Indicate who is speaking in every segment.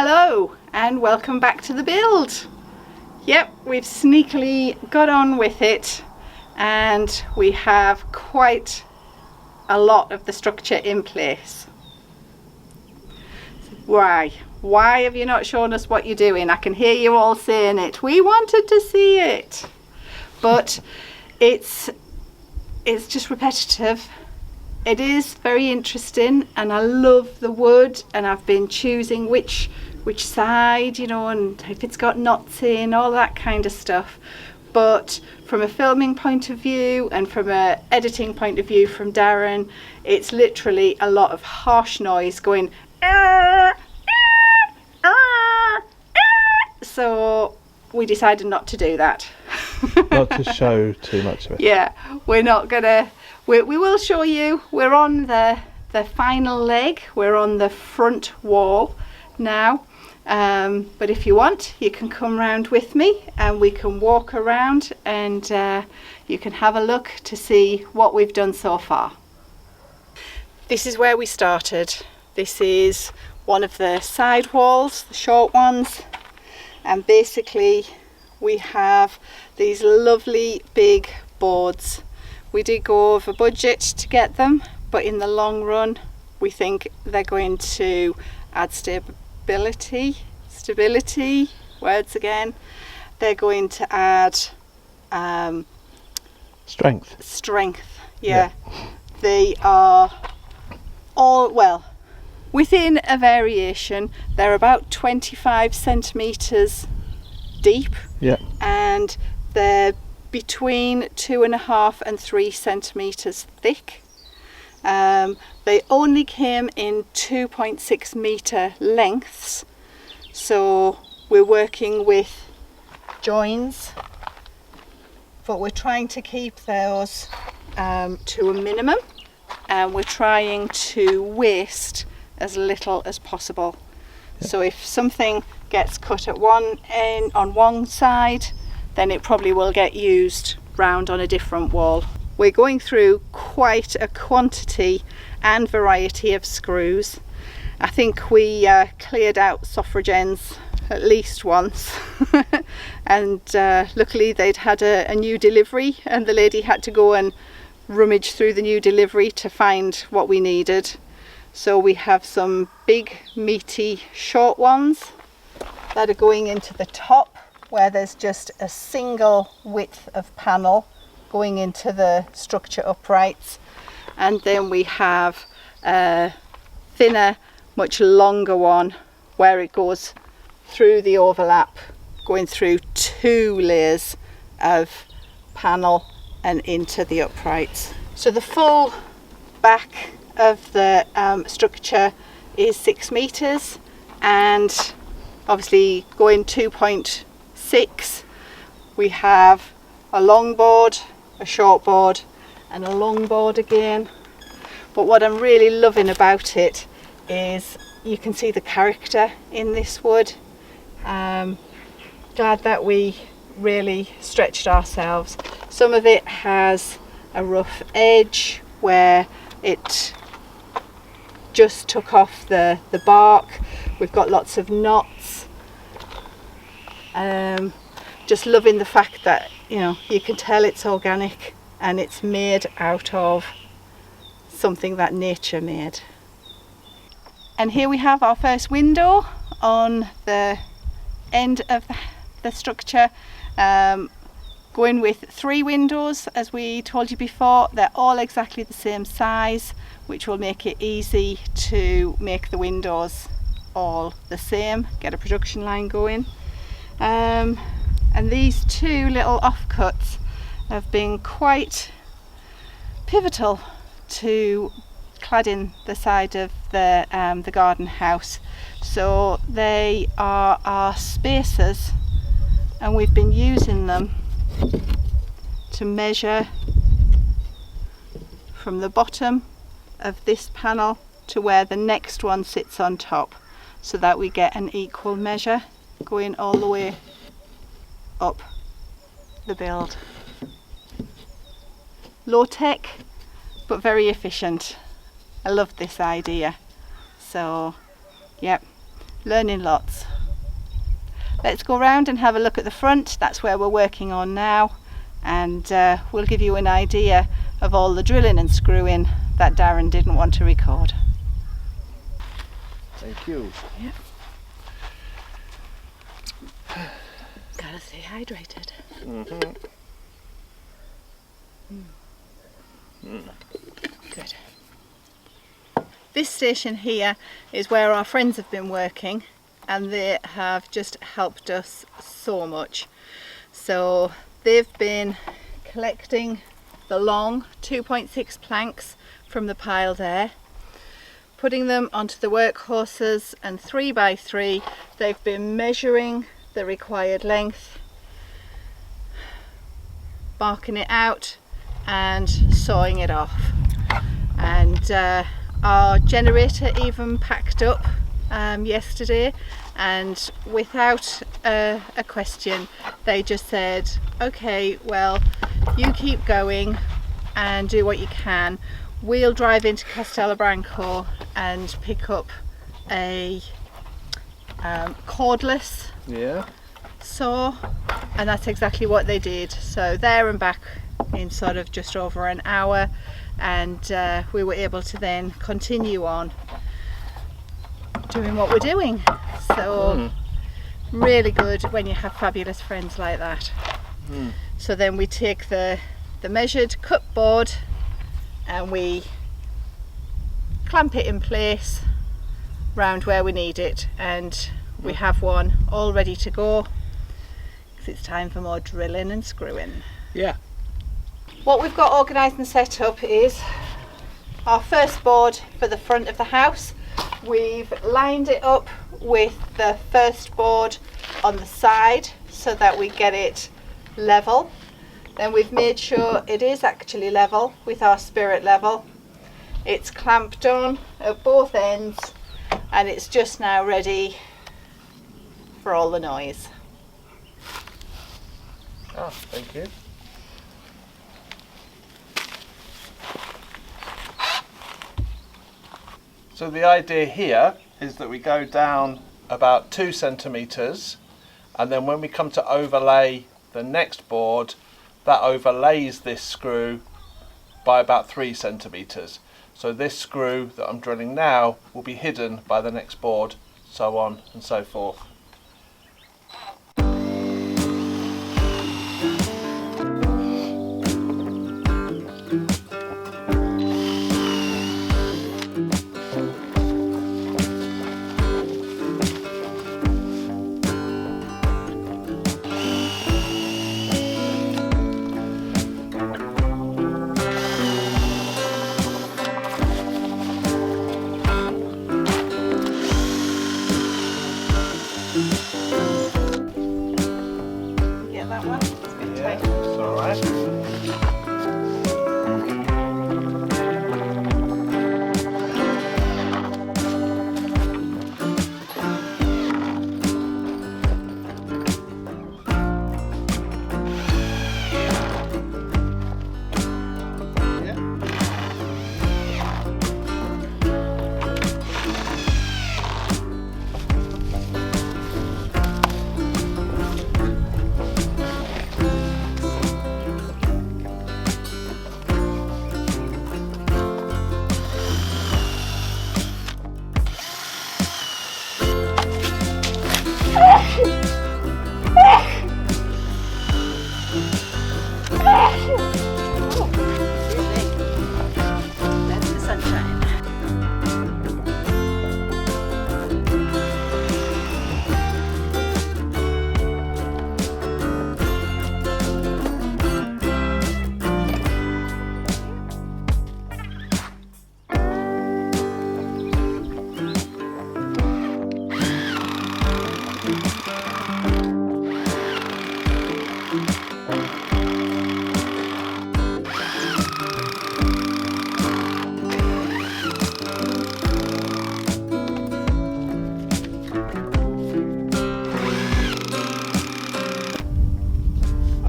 Speaker 1: Hello and welcome back to the build. Yep, we've sneakily got on with it and we have quite a lot of the structure in place. Why have you not shown us what you're doing? I can hear you all saying it. We wanted to see it, but it's just repetitive. It is very interesting and I love the wood, and I've been choosing which side, you know, and if it's got knots in, all that kind of stuff. But from a filming point of view and from a editing point of view from Darren, it's literally a lot of harsh noise going so we decided not to do that.
Speaker 2: Not to show too much of it.
Speaker 1: Yeah, we're not gonna. We will show you. We're on the final leg. We're on the front wall now. But if you want, you can come round with me and we can walk around and you can have a look to see what we've done so far. This is where we started. This is one of the side walls, the short ones, and basically we have these lovely big boards. We did go over budget to get them, but in the long run we think they're going to add stability, words again. They're going to add strength, yeah. They are all, well, within a variation. They're about 25 centimeters deep,
Speaker 2: yeah,
Speaker 1: and they're between 2.5 and 3 centimeters thick. They only came in 2.6 meter lengths, so we're working with joins, but we're trying to keep those to a minimum, and we're trying to waste as little as possible. Yeah. So if something gets cut at one end on one side, then it probably will get used round on a different wall. We're going through quite a quantity and variety of screws. I think we cleared out suffragans at least once and luckily they'd had a new delivery and the lady had to go and rummage through the new delivery to find what we needed. So we have some big meaty short ones that are going into the top, where there's just a single width of panel going into the structure uprights, and then we have a thinner, much longer one where it goes through the overlap, going through 2 layers of panel and into the uprights. So the full back of the structure is 6 meters, and obviously going 2.6, we have a long board, a short board and a long board again. But what I'm really loving about it is you can see the character in this wood. Glad that we really stretched ourselves. Some of it has a rough edge where it just took off the bark. We've got lots of knots. Just loving the fact that, you know, you can tell it's organic and it's made out of something that nature made. And here we have our first window on the end of the structure, going with 3 windows as we told you before. They're all exactly the same size, which will make it easy to make the windows all the same, get a production line going. And these 2 little offcuts have been quite pivotal to cladding the side of the garden house. So they are our spacers, and we've been using them to measure from the bottom of this panel to where the next one sits on top, so that we get an equal measure going all the way up the build. Low tech but very efficient. I love this idea. So yep, learning lots. Let's go round and have a look at the front. That's where we're working on now, and we'll give you an idea of all the drilling and screwing that Darren didn't want to record.
Speaker 2: Thank you.
Speaker 1: Yep. Gotta stay hydrated. Good. This station here is where our friends have been working, and they have just helped us so much. So they've been collecting the long 2.6 planks from the pile there, putting them onto the workhorses, and 3 by 3 they've been measuring the required length, marking it out and sawing it off. And our generator even packed up yesterday, and without a question they just said, okay, well, you keep going and do what you can. We'll drive into Castelabranco and pick up a cordless saw, and that's exactly what they did. So there and back in sort of just over an hour, and we were able to then continue on doing what we're doing. So really good when you have fabulous friends like that. So then we take the measured cut board and we clamp it in place round where we need it, and we have one all ready to go because it's time for more drilling and screwing.
Speaker 2: Yeah.
Speaker 1: What we've got organised and set up is our first board for the front of the house. We've lined it up with the first board on the side so that we get it level. Then we've made sure it is actually level with our spirit level. It's clamped on at both ends, and it's just now ready for all the noise.
Speaker 2: Oh, thank you. So the idea here is that we go down about 2 centimetres, and then when we come to overlay the next board, that overlays this screw by about 3 centimetres. So this screw that I'm drilling now will be hidden by the next board, so on and so forth.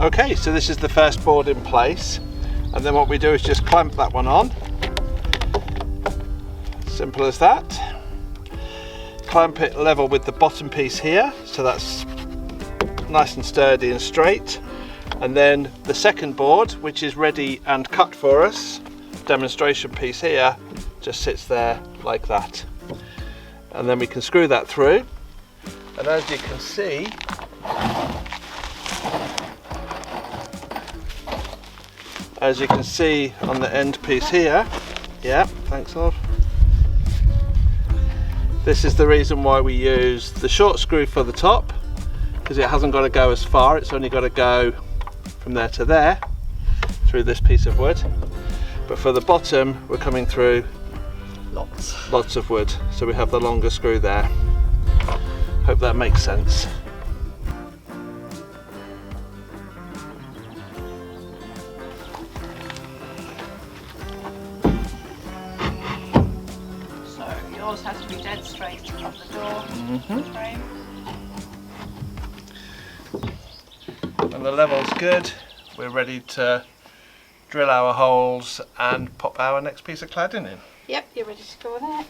Speaker 2: Okay, so this is the first board in place, and then what we do is just clamp that one on. Simple as that. clamp it level with the bottom piece here, so that's nice and sturdy and straight. And then the second board, which is ready and cut for us, demonstration piece here, just sits there like that. And then we can screw that through. And as you can see, on the end piece here, yeah, thanks love. This is the reason why we use the short screw for the top, because it hasn't got to go as far, it's only got to go from there to there through this piece of wood. But for the bottom, we're coming through lots of wood, so we have the longer screw there. Hope that makes sense.
Speaker 1: So yours has to be dead straight from the door frame.
Speaker 2: When the level's good, we're ready to drill our holes and pop our next piece of cladding in.
Speaker 1: Yep, you're ready to go there.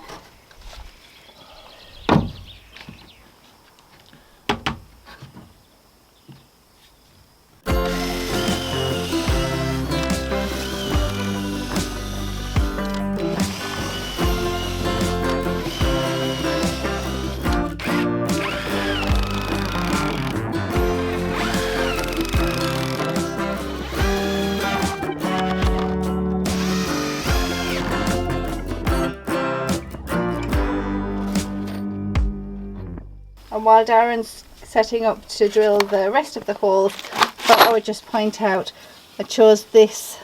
Speaker 1: And while Darren's setting up to drill the rest of the holes, I thought I would just point out I chose this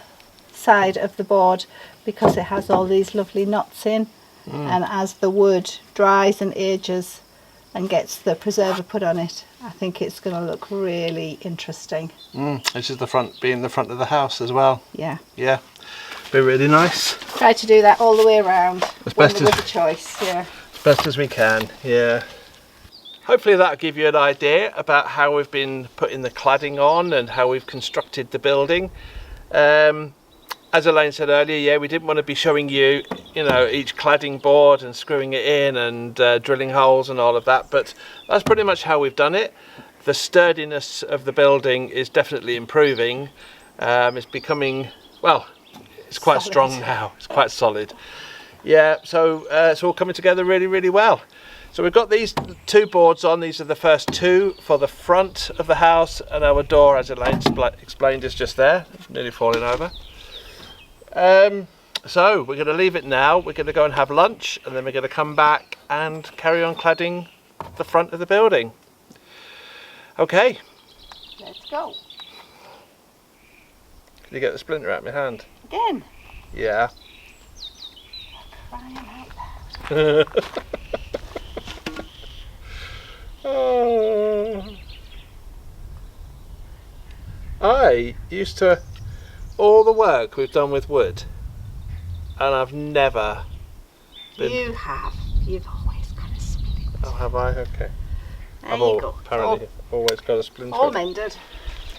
Speaker 1: side of the board because it has all these lovely knots in, and as the wood dries and ages and gets the preserver put on it, I think it's going to look really interesting.
Speaker 2: This is the front, being the front of the house as well.
Speaker 1: Yeah.
Speaker 2: Yeah, be really nice.
Speaker 1: Try to do that all the way around
Speaker 2: As
Speaker 1: when
Speaker 2: best
Speaker 1: there
Speaker 2: as-
Speaker 1: was a choice. Yeah.
Speaker 2: As best as we can, yeah. Hopefully that'll give you an idea about how we've been putting the cladding on and how we've constructed the building. As Elaine said earlier, yeah, we didn't want to be showing you, each cladding board and screwing it in and drilling holes and all of that, but that's pretty much how we've done it. The sturdiness of the building is definitely improving. It's becoming, well, it's quite
Speaker 1: Solid.
Speaker 2: strong now. It's quite solid. Yeah, so it's all coming together really, really well. So we've got these two boards on. These are the first two for the front of the house, and our door, as Elaine explained, is just there, nearly falling over. So we're going to leave it now. We're going to go and have lunch, and then we're going to come back and carry on cladding the front of the building. Okay.
Speaker 1: Let's go.
Speaker 2: Can you get the splinter out of my hand?
Speaker 1: Again.
Speaker 2: Yeah.
Speaker 1: Crying out loud.
Speaker 2: Oh. I used to, all the work we've done with wood, and I've never been...
Speaker 1: You have. You've always got a splinter.
Speaker 2: Oh, have I? Okay.
Speaker 1: There
Speaker 2: I've
Speaker 1: you go.
Speaker 2: apparently always got a splinter.
Speaker 1: All mended.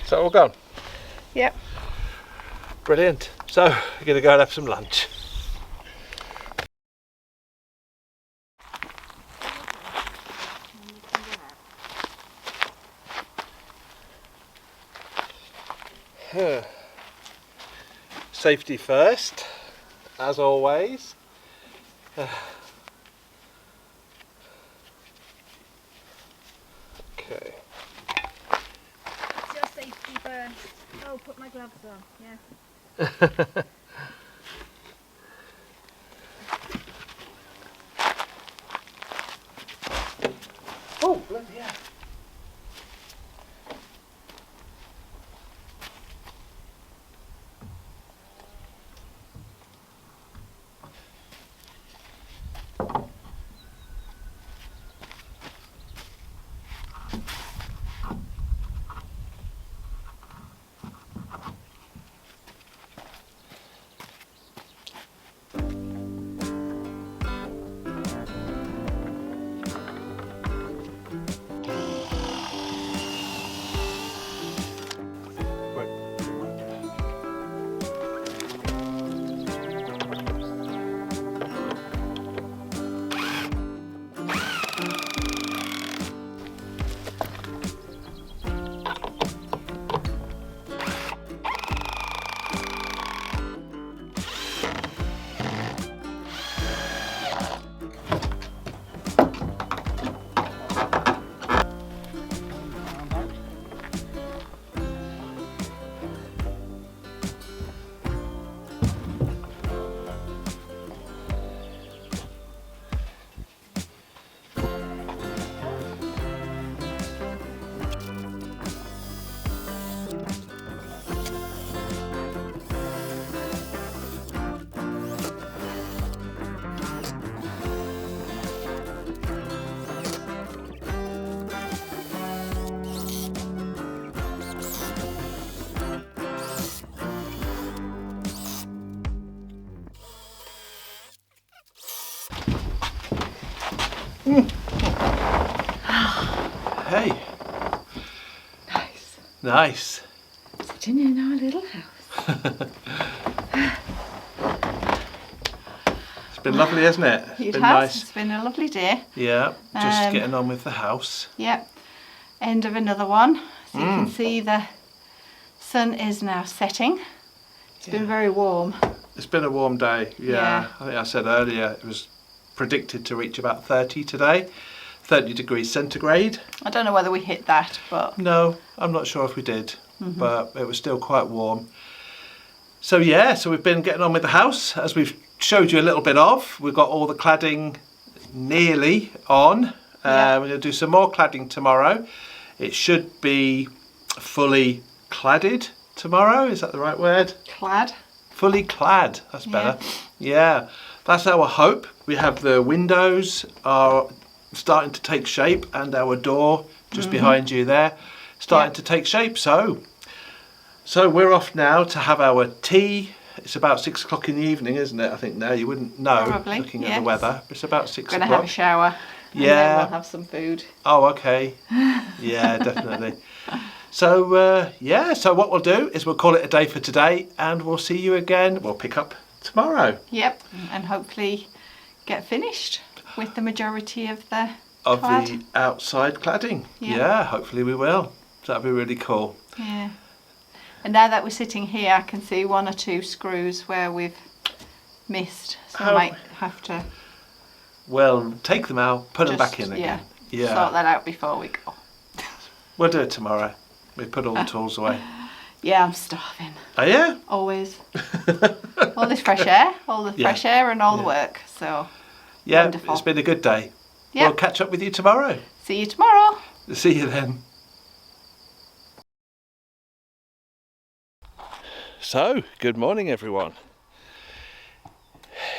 Speaker 2: So all gone?
Speaker 1: Yep.
Speaker 2: Brilliant. So we're going to go and have some lunch. Safety first, as always. Okay.
Speaker 1: It's your safety first. Oh, put my gloves on. Yeah.
Speaker 2: Oh, bloody hell. Hey.
Speaker 1: Nice.
Speaker 2: Nice.
Speaker 1: Sitting in our little house.
Speaker 2: It's been lovely, hasn't it?
Speaker 1: It
Speaker 2: been
Speaker 1: has.
Speaker 2: nice.
Speaker 1: It's been a lovely day.
Speaker 2: Yeah, just getting on with the house.
Speaker 1: Yep. End of another one. So you can see the sun is now setting. It's been very warm.
Speaker 2: It's been a warm day. Yeah. I think I said earlier it was predicted to reach about 30 today. 30 degrees centigrade.
Speaker 1: I don't know whether we hit that, but...
Speaker 2: No, I'm not sure if we did, but it was still quite warm. So yeah, so we've been getting on with the house, as we've showed you a little bit of. We've got all the cladding nearly on. We're going to do some more cladding tomorrow. It should be fully cladded tomorrow, is that the right word?
Speaker 1: Clad.
Speaker 2: Fully clad, that's better. Yeah, that's our hope. We have the windows are starting to take shape, and our door just behind you there starting to take shape. So we're off now to have our tea. It's about 6 o'clock in the evening, isn't it? I think now you wouldn't know.
Speaker 1: Probably,
Speaker 2: looking at the weather. It's about 6 o'clock.
Speaker 1: We're going to have a shower. And then we'll have some food.
Speaker 2: Oh, okay. Yeah, definitely. So so what we'll do is we'll call it a day for today, and we'll see you again. We'll pick up tomorrow.
Speaker 1: Yep, and hopefully get finished with the majority of the
Speaker 2: the outside cladding. Yeah, hopefully we will. That'd be really cool.
Speaker 1: Yeah. And now that we're sitting here, I can see 1 or 2 screws where we've missed. So I might have to...
Speaker 2: Well, take them out, put them back in again.
Speaker 1: Yeah. Sort that out before we go.
Speaker 2: We'll do it tomorrow. We put all the tools away.
Speaker 1: Yeah, I'm starving.
Speaker 2: Oh yeah?
Speaker 1: Always. All this fresh air, fresh air and all the work. So
Speaker 2: yeah,
Speaker 1: wonderful.
Speaker 2: It's been a good day.
Speaker 1: Yep.
Speaker 2: We'll catch up with you tomorrow.
Speaker 1: See you tomorrow.
Speaker 2: See you then. So, good morning everyone.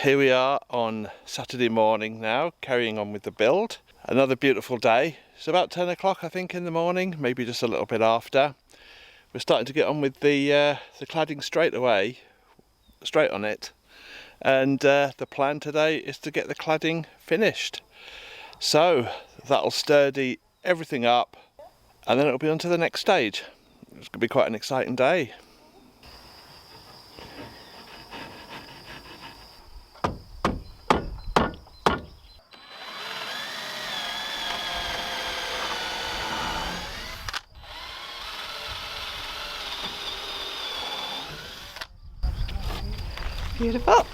Speaker 2: Here we are on Saturday morning now, carrying on with the build. Another beautiful day. It's about 10 o'clock I think in the morning, maybe just a little bit after. We're starting to get on with the cladding straight on it. And the plan today is to get the cladding finished. So that'll sturdy everything up, and then it'll be on to the next stage. It's going to be quite an exciting day.
Speaker 1: Beautiful.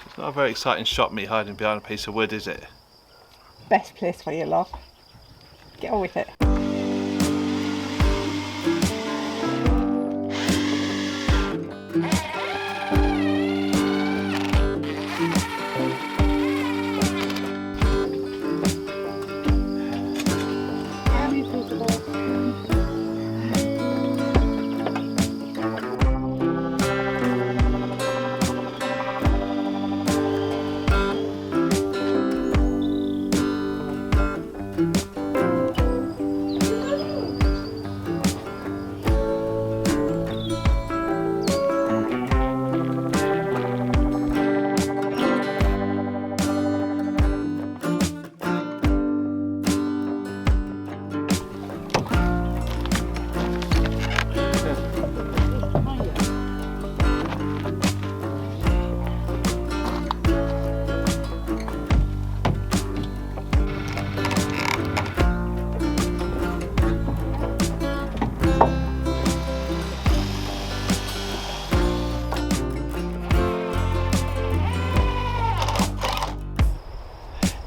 Speaker 2: It's not a very exciting shot, me hiding behind a piece of wood, is it?
Speaker 1: Best place for you, love. Get on with it.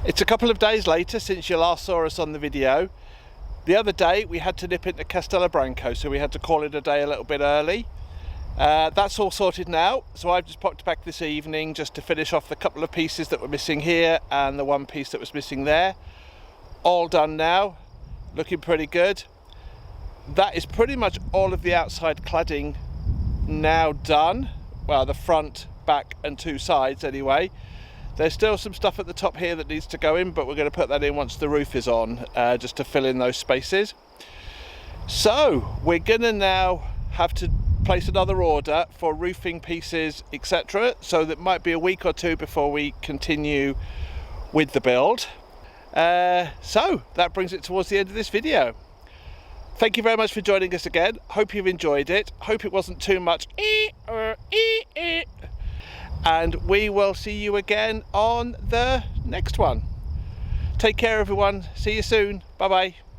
Speaker 2: It's a couple of days later since you last saw us on the video. The other day we had to nip into Castellabranco, so we had to call it a day a little bit early. That's all sorted now, so I've just popped back this evening just to finish off the couple of pieces that were missing here and the one piece that was missing there. All done now, looking pretty good. That is pretty much all of the outside cladding now done. Well, the front, back and 2 sides anyway. There's still some stuff at the top here that needs to go in, but we're going to put that in once the roof is on, just to fill in those spaces. So we're going to now have to place another order for roofing pieces, etc. So that might be a week or two before we continue with the build. So that brings it towards the end of this video. Thank you very much for joining us again. Hope you've enjoyed it. Hope it wasn't too much and we will see you again on the next one. Take care everyone. See you soon. Bye bye.